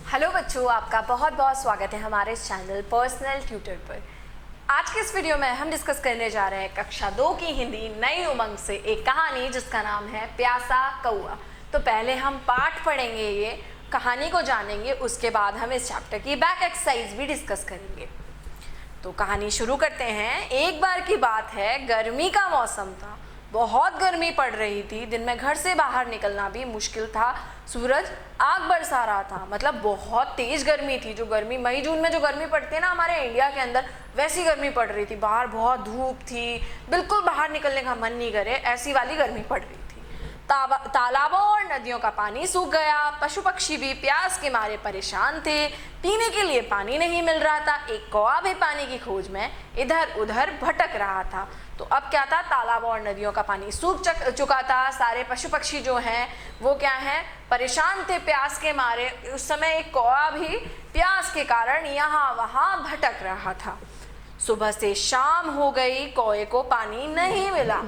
Hello बच्चों, आपका बहुत बहुत स्वागत है हमारे इस चैनल पर्सनल ट्यूटर पर। आज के इस वीडियो में हम डिस्कस करने जा रहे हैं कक्षा 2 की हिंदी नई उमंग से एक कहानी जिसका नाम है प्यासा कौआ। तो पहले हम पाठ पढ़ेंगे, ये कहानी को जानेंगे, उसके बाद हम इस चैप्टर की बैक एक्सरसाइज भी डिस्कस करेंगे। तो कहानी शुरू करते हैं। एक बार की बात है, गर्मी का मौसम था, बहुत गर्मी पड़ रही थी। दिन में घर से बाहर निकलना भी मुश्किल था। सूरज आग बरसा रहा था, मतलब बहुत तेज गर्मी थी। जो गर्मी मई जून में जो गर्मी पड़ती है ना हमारे इंडिया के अंदर, वैसी गर्मी पड़ रही थी। बाहर बहुत धूप थी, बिल्कुल बाहर निकलने का मन नहीं करे, ऐसी वाली गर्मी पड़ रही थी। तालाबों और नदियों का पानी सूख गया। पशु पक्षी भी प्यास के मारे परेशान थे, पीने के लिए पानी नहीं मिल रहा था। एक कौवा भी पानी की खोज में इधर उधर भटक रहा था। तो अब क्या था, तालाबों और नदियों का पानी सूख चुका था। सारे पशु पक्षी जो हैं वो क्या हैं, परेशान थे प्यास के मारे। उस समय एक कौवा भी प्यास के कारण यहाँ वहाँ भटक रहा था। सुबह से शाम हो गई, कौवे को पानी नहीं मिला।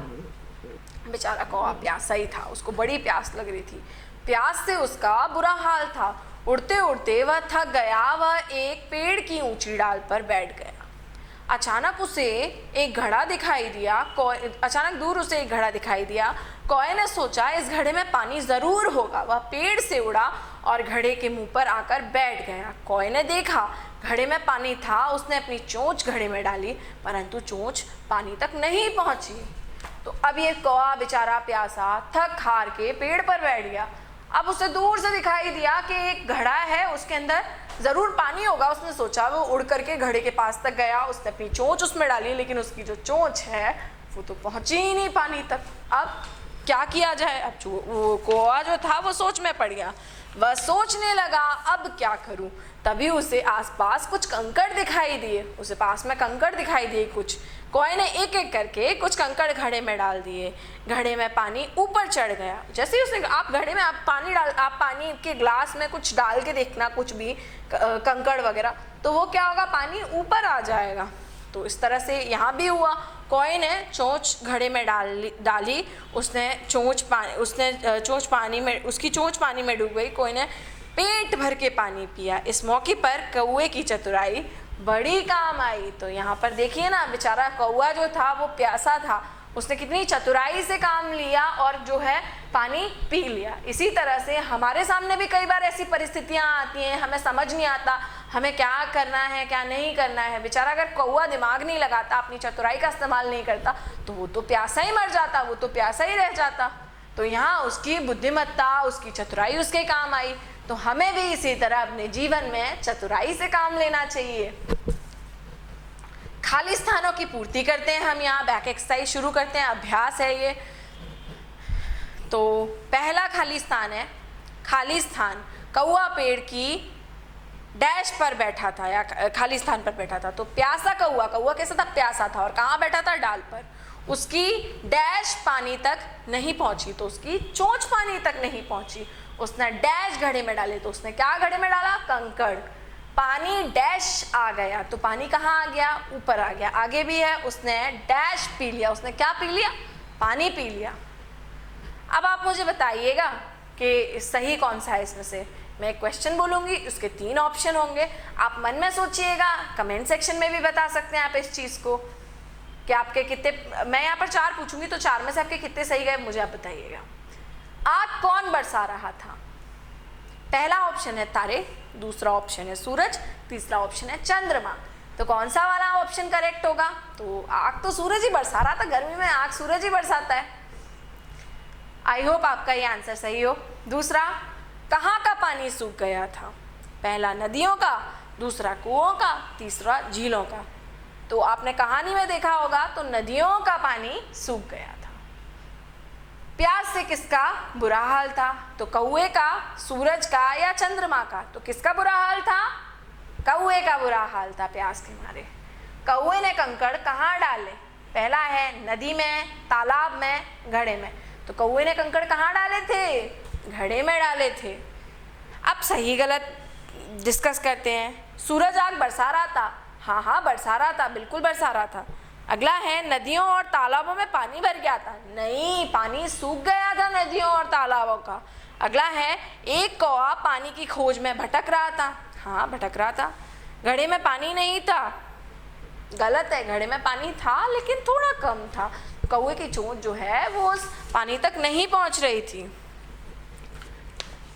बेचारा कौवा प्यासा ही था, उसको बड़ी प्यास लग रही थी। प्यास से उसका बुरा हाल था। उड़ते उड़ते वह थक गया। वह एक पेड़ की ऊंची डाल पर बैठ गया। अचानक दूर उसे एक घड़ा दिखाई दिया। कौवे ने सोचा इस घड़े में पानी जरूर होगा। वह पेड़ से उड़ा और घड़े के मुंह पर आकर बैठ गया। कौवे ने देखा घड़े में पानी था। उसने अपनी चोंच घड़े में डाली, परंतु चोंच पानी तक नहीं पहुंची। तो अब ये कौवा बेचारा प्यासा थक हार के पेड़ पर बैठ गया। अब उसे दूर से दिखाई दिया कि एक घड़ा है, उसके अंदर जरूर पानी होगा। उसने सोचा, वो उड़ करके घड़े के पास तक गया। उसने अपनी चोंच उसमें डाली, लेकिन उसकी जो चोंच है वो तो पहुंची ही नहीं पानी तक। अब क्या किया जाए? अब वो कौवा जो था वो सोच में पड़ गया। वह सोचने लगा, अब क्या करूं? तभी उसे आसपास कुछ कंकड़ दिखाई दिए। उसे पास में कंकड़ दिखाई दिए कुछ। कौवे ने एक एक करके कुछ कंकड़ घड़े में डाल दिए। घड़े में पानी ऊपर चढ़ गया। जैसे ही उसने, आप घड़े में आप पानी के ग्लास में कुछ डाल के देखना, कुछ भी कंकड़ वगैरह, तो वो क्या होगा, पानी ऊपर आ जाएगा। तो इस तरह से यहाँ भी हुआ। कौवे ने चोंच घड़े में डाली। उसकी चोंच पानी में डूब गई। कौवे ने पेट भर के पानी पिया। इस मौके पर कौवे की चतुराई बड़ी काम आई। तो यहाँ पर देखिए ना, बेचारा कौवा जो था वो प्यासा था, उसने कितनी चतुराई से काम लिया और जो है पानी पी लिया। इसी तरह से हमारे सामने भी कई बार ऐसी परिस्थितियां आती हैं, हमें समझ नहीं आता हमें क्या करना है क्या नहीं करना है। बेचारा अगर कौवा दिमाग नहीं लगाता, अपनी चतुराई का इस्तेमाल नहीं करता, तो वो तो प्यासा ही मर जाता, वो तो प्यासा ही रह जाता। तो यहाँ उसकी बुद्धिमत्ता, उसकी चतुराई उसके काम आई। तो हमें भी इसी तरह अपने जीवन में चतुराई से काम लेना चाहिए। खाली स्थानों की पूर्ति करते हैं हम। यहाँ बैक एक्सरसाइज शुरू करते हैं, अभ्यास है ये। तो पहला खाली स्थान है, खाली स्थान। कौवा पेड़ की डैश पर बैठा था या खाली स्थान पर बैठा था। तो प्यासा कौवा कैसा था, प्यासा था, और कहाँ बैठा था, डाल पर। उसकी डैश पानी तक नहीं पहुंची, तो उसकी चोंच पानी तक नहीं पहुंची। उसने डैश घड़े में डाले, तो उसने क्या घड़े में डाला, कंकड़। पानी डैश आ गया, तो पानी कहाँ आ गया, ऊपर आ गया। आगे भी है, उसने डैश पी लिया। उसने क्या पी लिया, पानी पी लिया। अब आप मुझे बताइएगा कि सही कौन सा है इसमें से। मैं एक क्वेश्चन बोलूँगी, उसके 3 ऑप्शन होंगे। आप मन में सोचिएगा, कमेंट सेक्शन में भी बता सकते हैं आप इस चीज़ को कि आपके कितने, मैं यहाँ पर 4 पूछूंगी, तो 4 में से आपके कितने सही गए मुझे आप बताइएगा। आग कौन बरसा रहा था? पहला ऑप्शन है तारे, दूसरा ऑप्शन है सूरज, तीसरा ऑप्शन है चंद्रमा। तो कौन सा वाला ऑप्शन करेक्ट होगा? तो आग तो सूरज ही बरसा रहा था, गर्मी में आग सूरज ही बरसाता है। आई होप आपका ये आंसर सही हो। दूसरा, कहाँ का पानी सूख गया था? पहला नदियों का, दूसरा कुओं का, तीसरा झीलों का। तो आपने कहानी में देखा होगा, तो नदियों का पानी सूख गया था। प्यास से किसका बुरा हाल था? तो कौवे का, सूरज का या चंद्रमा का? तो किसका बुरा हाल था? कौवे का बुरा हाल था प्यास के मारे। कौवे ने कंकड़ कहाँ डाले? पहला है नदी में, तालाब में, घड़े में। तो कौवे ने कंकड़ कहाँ डाले थे? घड़े में डाले थे। अब सही गलत डिस्कस करते हैं। सूरज आग बरसा रहा था, हाँ बरसा रहा था, बिल्कुल बरसा रहा था। अगला है नदियों और तालाबों में पानी भर गया था, नहीं, पानी सूख गया था नदियों और तालाबों का। अगला है, एक कौवा पानी की खोज में भटक रहा था। हाँ, भटक रहा था। घड़े में पानी नहीं था, गलत है, घड़े में पानी था लेकिन थोड़ा कम था। कौवे की चोंच जो है वो उस पानी तक नहीं पहुंच रही थी।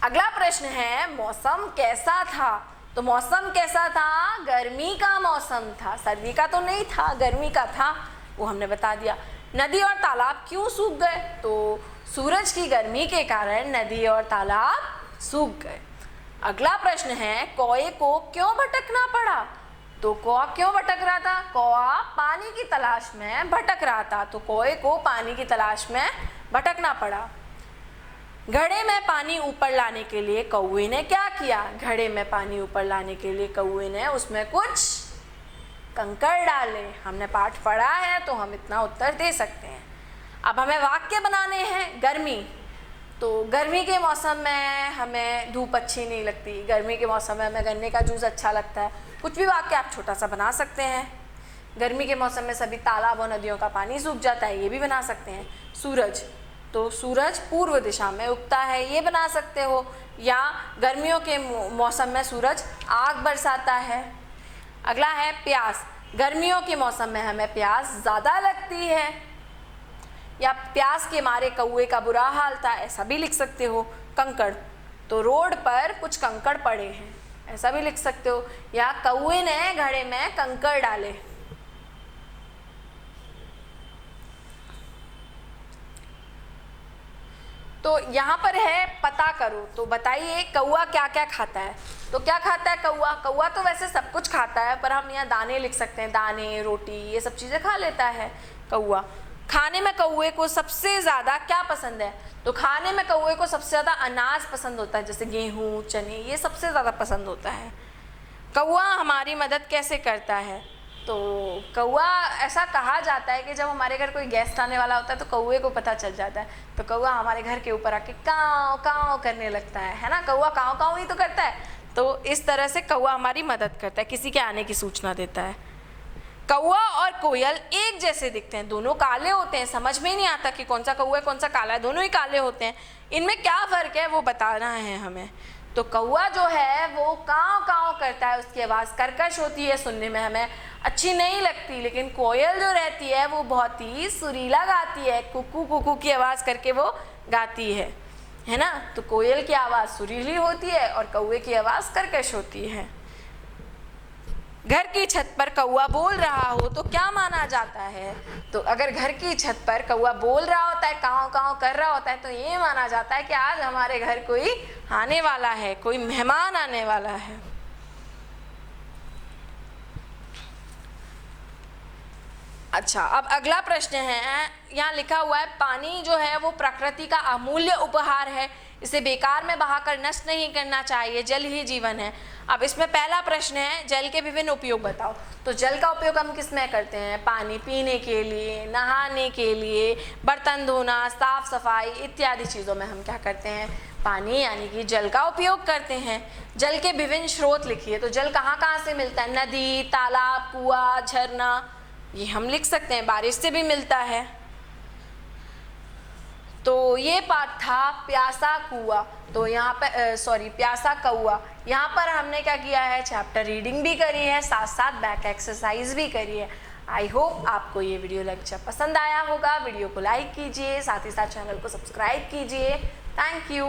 अगला प्रश्न है, मौसम कैसा था? तो मौसम कैसा था? गर्मी का मौसम था, सर्दी का तो नहीं था, गर्मी का था, वो हमने बता दिया। नदी और तालाब क्यों सूख गए? तो सूरज की गर्मी के कारण नदी और तालाब सूख गए। अगला प्रश्न है, कौवे को क्यों भटकना पड़ा? तो कौवा क्यों भटक रहा था? कौवा पानी की तलाश में भटक रहा था, तो कौवे को पानी की तलाश में भटकना पड़ा। घड़े में पानी ऊपर लाने के लिए कौवे ने क्या किया? घड़े में पानी ऊपर लाने के लिए कौवे ने उसमें कुछ कंकड़ डाले। हमने पाठ पढ़ा है तो हम इतना उत्तर दे सकते हैं। अब हमें वाक्य बनाने हैं। गर्मी, तो गर्मी के मौसम में हमें धूप अच्छी नहीं लगती, गर्मी के मौसम में हमें गन्ने का जूस अच्छा लगता है। कुछ भी वाक्य आप छोटा सा बना सकते हैं। गर्मी के मौसम में सभी तालाब और नदियों का पानी सूख जाता है, ये भी बना सकते हैं। सूरज, तो सूरज पूर्व दिशा में उगता है, ये बना सकते हो। या गर्मियों के मौसम में सूरज आग बरसाता है। अगला है प्यास, गर्मियों के मौसम में हमें प्यास ज़्यादा लगती है। या प्यास के मारे कौवे का बुरा हाल था, ऐसा भी लिख सकते हो। कंकड़, तो रोड पर कुछ कंकड़ पड़े हैं, ऐसा भी लिख सकते हो। या कौवे ने घड़े में कंकड़ डाले। तो यहाँ पर है पता करो, तो बताइए कौवा क्या क्या खाता है? तो क्या खाता है कौवा? कौवा तो वैसे सब कुछ खाता है, पर हम यहाँ दाने लिख सकते हैं, दाने, रोटी, ये सब चीज़ें खा लेता है कौवा। खाने में कौवे को सबसे ज़्यादा क्या पसंद है? तो खाने में कौवे को सबसे ज़्यादा अनाज पसंद होता है, जैसे गेहूँ, चने, ये सबसे ज़्यादा पसंद होता है। कौवा हमारी मदद कैसे करता है? तो कौवा, ऐसा कहा जाता है कि जब हमारे घर कोई गेस्ट आने वाला होता है तो कौवे को पता चल जाता है, तो कौवा हमारे घर के ऊपर आके काँव काँव करने लगता है ना। कौवा काँव काँव ही तो करता है। तो इस तरह से कौवा हमारी मदद करता है, किसी के आने की सूचना देता है। कौवा और कोयल एक जैसे दिखते हैं, दोनों काले होते हैं, समझ में ही नहीं आता कि कौन सा कौवा है कौन सा काला है, दोनों ही काले होते हैं। इनमें क्या फ़र्क है वो बताना है हमें। तो कौवा जो है वो काँव काँव करता है, उसकी आवाज़ कर्कश होती है, सुनने में हमें अच्छी नहीं लगती। लेकिन कोयल जो रहती है वो बहुत ही सुरीला गाती है, कुकू कुकू की आवाज़ करके वो गाती है ना। तो कोयल की आवाज़ सुरीली होती है और कौवे की आवाज़ कर्कश होती है। घर की छत पर कौवा बोल रहा हो तो क्या माना जाता है? तो अगर घर की छत पर कौवा बोल रहा होता है, काँव काँव कर रहा होता है, तो ये माना जाता है कि आज हमारे घर कोई आने वाला है, कोई मेहमान आने वाला है। अच्छा, अब अगला प्रश्न है, यहाँ लिखा हुआ है पानी जो है वो प्रकृति का अमूल्य उपहार है, इसे बेकार में बहाकर नष्ट नहीं करना चाहिए, जल ही जीवन है। अब इसमें पहला प्रश्न है, जल के विभिन्न उपयोग बताओ। तो जल का उपयोग हम किस में करते हैं? पानी पीने के लिए, नहाने के लिए, बर्तन धोना, साफ सफाई इत्यादि चीज़ों में हम क्या करते हैं? पानी यानी कि जल का उपयोग करते हैं। जल के विभिन्न स्रोत लिखिए। तो जल कहाँ कहाँ से मिलता है? नदी, तालाब, कुआं, झरना, ये हम लिख सकते हैं। बारिश से भी मिलता है। तो ये पाठ था प्यासा कुआं, तो यहाँ पर प्यासा कौआ। यहाँ पर हमने क्या किया है? चैप्टर रीडिंग भी करी है, साथ साथ बैक एक्सरसाइज भी करी है। आई होप आपको ये वीडियो लेक्चर पसंद आया होगा। वीडियो को लाइक कीजिए, साथ ही साथ चैनल को सब्सक्राइब कीजिए। Thank you.